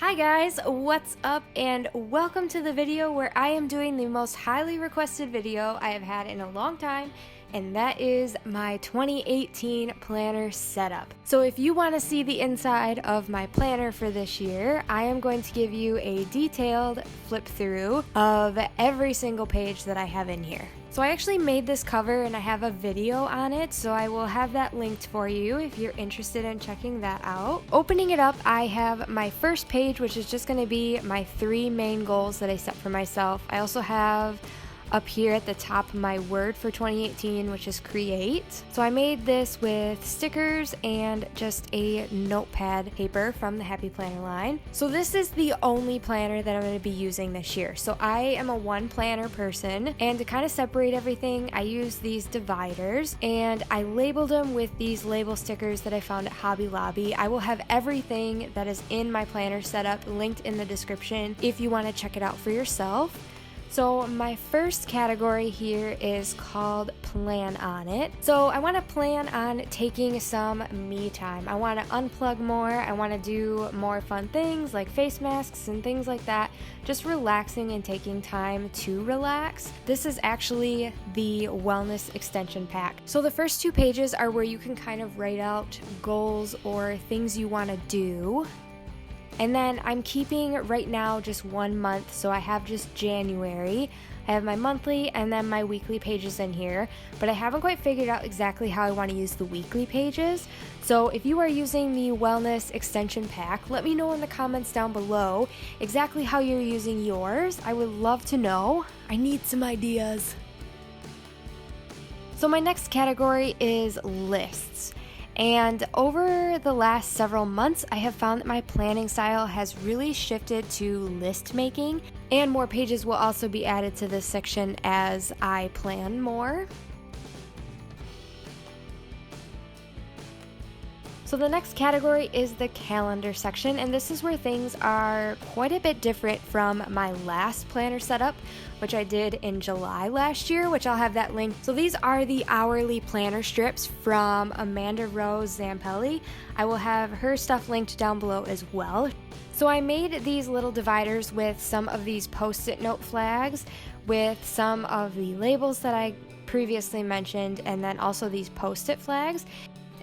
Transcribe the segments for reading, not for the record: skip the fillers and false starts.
Hi guys, what's up and welcome to the video where I am doing the most highly requested video I have had in a long time, and that is my 2018 planner setup. So if you want to see the inside of my planner for this year, I am going to give you a detailed flip through of every single page that I have in here. So I actually made this cover and I have a video on it, so I will have that linked for you if you're interested in checking that out. Opening it up, I have my first page, which is just going to be my 3 main goals that I set for myself. I also have up here at the top my word for 2018, which is create. So I made this with stickers and just a notepad paper from the Happy Planner line. So this is the only planner that I'm going to be using this year. So I am a one planner person, and to kind of separate everything, I use these dividers and I labeled them with these label stickers that I found at Hobby Lobby. I will have everything that is in my planner setup linked in the description if you want to check it out for yourself. So my first category here is called Plan On It. So I want to plan on taking some me time. I want to unplug more. I want to do more fun things like face masks and things like that. Just relaxing and taking time to relax. This is actually the wellness extension pack. So the first 2 pages are where you can kind of write out goals or things you want to do. And then I'm keeping right now just 1 month, so I have just January. I have my monthly and then my weekly pages in here, but I haven't quite figured out exactly how I want to use the weekly pages. So if you are using the wellness extension pack, let me know in the comments down below exactly how you're using yours. I would love to know. I need some ideas. So my next category is lists. And over the last several months, I have found that my planning style has really shifted to list making, and more pages will also be added to this section as I plan more. So the next category is the calendar section, and this is where things are quite a bit different from my last planner setup, which I did in July last year, which I'll have that linked. So these are the hourly planner strips from Amanda Rose Zampelli. I will have her stuff linked down below as well. So I made these little dividers with some of these post-it note flags, with some of the labels that I previously mentioned, and then also these post-it flags.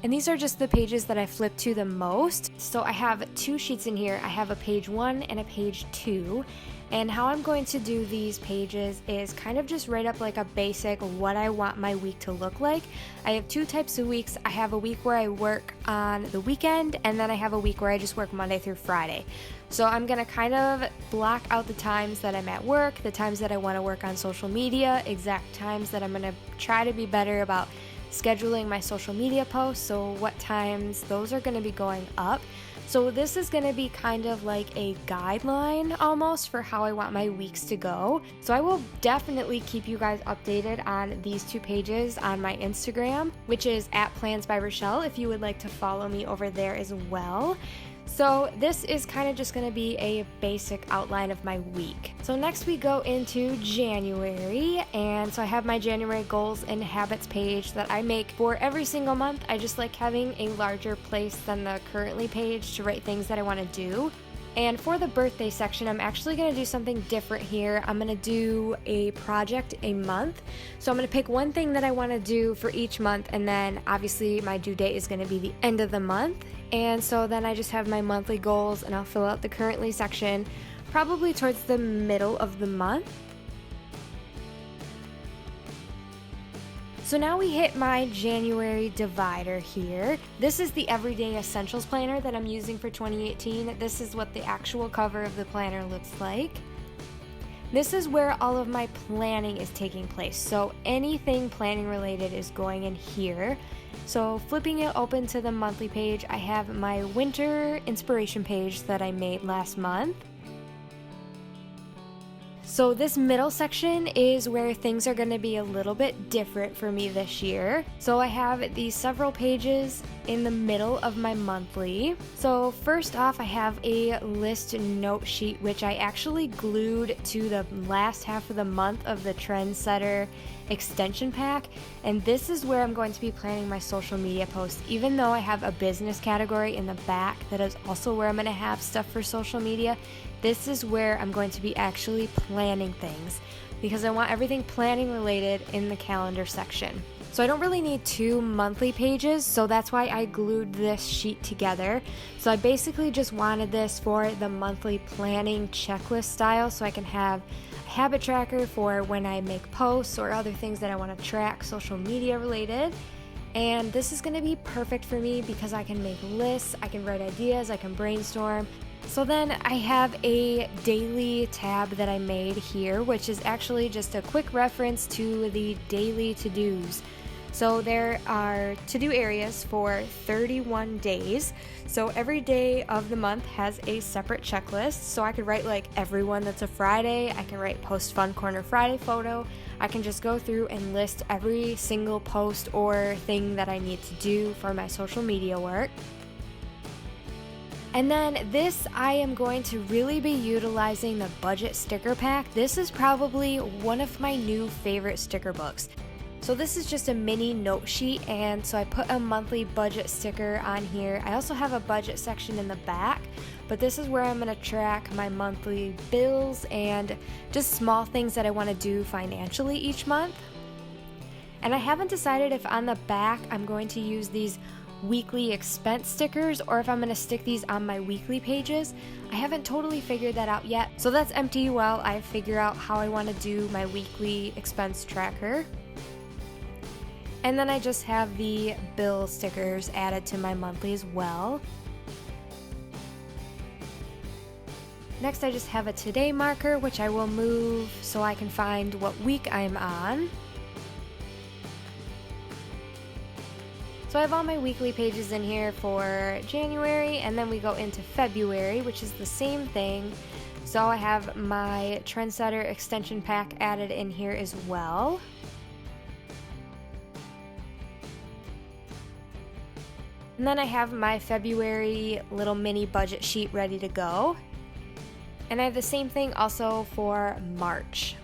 And these are just the pages that I flip to the most. So I have 2 sheets in here. I have a page 1 and a page 2. And how I'm going to do these pages is kind of just write up like a basic what I want my week to look like. I have 2 types of weeks. I have a week where I work on the weekend, and then I have a week where I just work Monday through Friday. So I'm going to kind of block out the times that I'm at work, the times that I want to work on social media, exact times that I'm going to try to be better about scheduling my social media posts, so what times those are going to be going up. So this is going to be kind of like a guideline almost for how I want my weeks to go. So I will definitely keep you guys updated on these 2 pages on my Instagram, which is @plansbyrochelle, if you would like to follow me over there as well. So this is kind of just going to be a basic outline of my week. So next we go into January, and so I have my January goals and habits page that I make for every single month. I just like having a larger place than the currently page to write things that I want to do. And for the birthday section, I'm actually going to do something different here. I'm going to do a project a month. So I'm going to pick one thing that I want to do for each month, and then obviously my due date is going to be the end of the month. And so then I just have my monthly goals, and I'll fill out the currently section probably towards the middle of the month. So now we hit my January divider here. This is the Everyday Essentials planner that I'm using for 2018. This is what the actual cover of the planner looks like. This is where all of my planning is taking place. So anything planning related is going in here. So flipping it open to the monthly page, I have my winter inspiration page that I made last month. So this middle section is where things are going to be a little bit different for me this year. So I have these several pages in the middle of my monthly. So first off, I have a list note sheet, which I actually glued to the last half of the month of the Trendsetter extension pack. And this is where I'm going to be planning my social media posts, even though I have a business category in the back that is also where I'm going to have stuff for social media. This is where I'm going to be actually planning things because I want everything planning related in the calendar section. So I don't really need 2 monthly pages, so that's why I glued this sheet together. So I basically just wanted this for the monthly planning checklist style, so I can have a habit tracker for when I make posts or other things that I want to track social media related. And this is going to be perfect for me because I can make lists, I can write ideas, I can brainstorm. So then I have a daily tab that I made here, which is actually just a quick reference to the daily to-dos. So there are to-do areas for 31 days. So every day of the month has a separate checklist. So I could write like everyone that's a Friday. I can write post Fun Corner Friday photo. I can just go through and list every single post or thing that I need to do for my social media work. And then this, I am going to really be utilizing the budget sticker pack. This is probably one of my new favorite sticker books. So this is just a mini note sheet, and so I put a monthly budget sticker on here. I also have a budget section in the back, but this is where I'm going to track my monthly bills and just small things that I want to do financially each month. And I haven't decided if on the back I'm going to use these weekly expense stickers or if I'm going to stick these on my weekly pages. I haven't totally figured that out yet, so that's empty while I figure out how I want to do my weekly expense tracker. And then I just have the bill stickers added to my monthly as well. Next, I just have a today marker, which I will move so I can find what week I'm on. So I have all my weekly pages in here for January, and then we go into February, which is the same thing. So I have my Trendsetter extension pack added in here as well. And then I have my February little mini budget sheet ready to go. And I have the same thing also for March.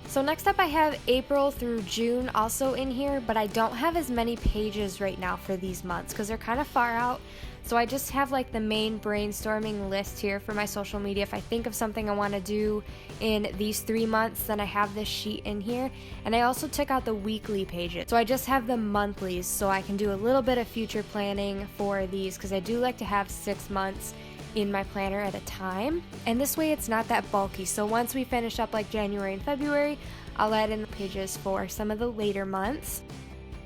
So next up I have April through June also in here, but I don't have as many pages right now for these months because they're kind of far out. So I just have like the main brainstorming list here for my social media. If I think of something I want to do in these 3 months, then I have this sheet in here. And I also took out the weekly pages. So I just have the monthlies so I can do a little bit of future planning for these because I do like to have 6 months in my planner at a time. And this way it's not that bulky. So once we finish up like January and February, I'll add in the pages for some of the later months.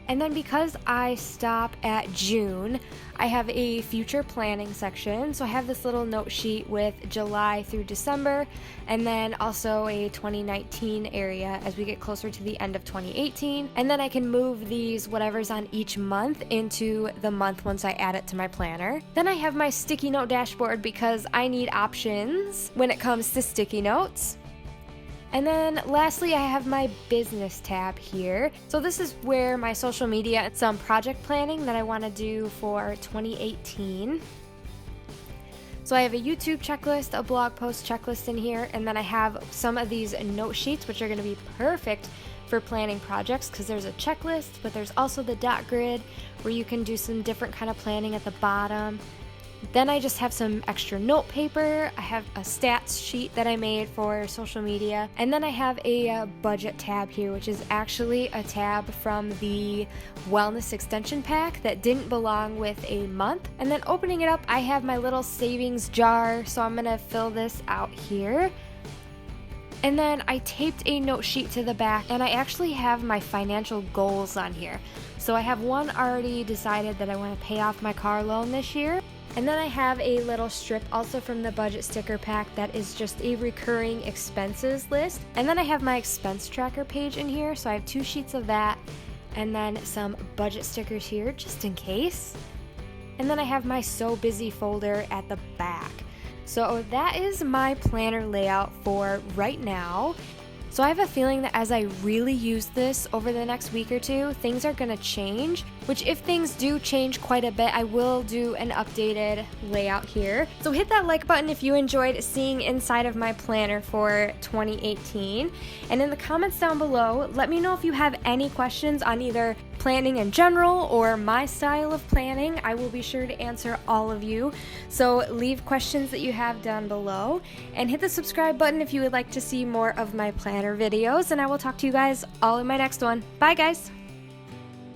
And then because I stop at June, I have a future planning section. So I have this little note sheet with July through December, and then also a 2019 area as we get closer to the end of 2018. And then I can move these whatever's on each month into the month once I add it to my planner. Then I have my sticky note dashboard because I need options when it comes to sticky notes. And then lastly, I have my business tab here. So this is where my social media and some project planning that I want to do for 2018. So I have a YouTube checklist, a blog post checklist in here, and then I have some of these note sheets, which are going to be perfect for planning projects because there's a checklist, but there's also the dot grid where you can do some different kind of planning at the bottom. Then I just have some extra note paper. I have a stats sheet that I made for social media. And then I have a budget tab here, which is actually a tab from the wellness extension pack that didn't belong with a month. And then opening it up, I have my little savings jar. So I'm gonna fill this out here. And then I taped a note sheet to the back, and I actually have my financial goals on here. So I have one already decided that I want to pay off my car loan this year. And then I have a little strip also from the budget sticker pack that is just a recurring expenses list. And then I have my expense tracker page in here. So I have 2 sheets of that and then some budget stickers here just in case. and then I have my So Busy folder at the back. So that is my planner layout for right now. So I have a feeling that as I really use this over the next week or two, things are going to change, which if things do change quite a bit, I will do an updated layout here. So hit that like button if you enjoyed seeing inside of my planner for 2018. And in the comments down below, let me know if you have any questions on either planning in general or my style of planning. I will be sure to answer all of you. So leave questions that you have down below and hit the subscribe button if you would like to see more of my planner videos, and I will talk to you guys all in my next one. Bye guys!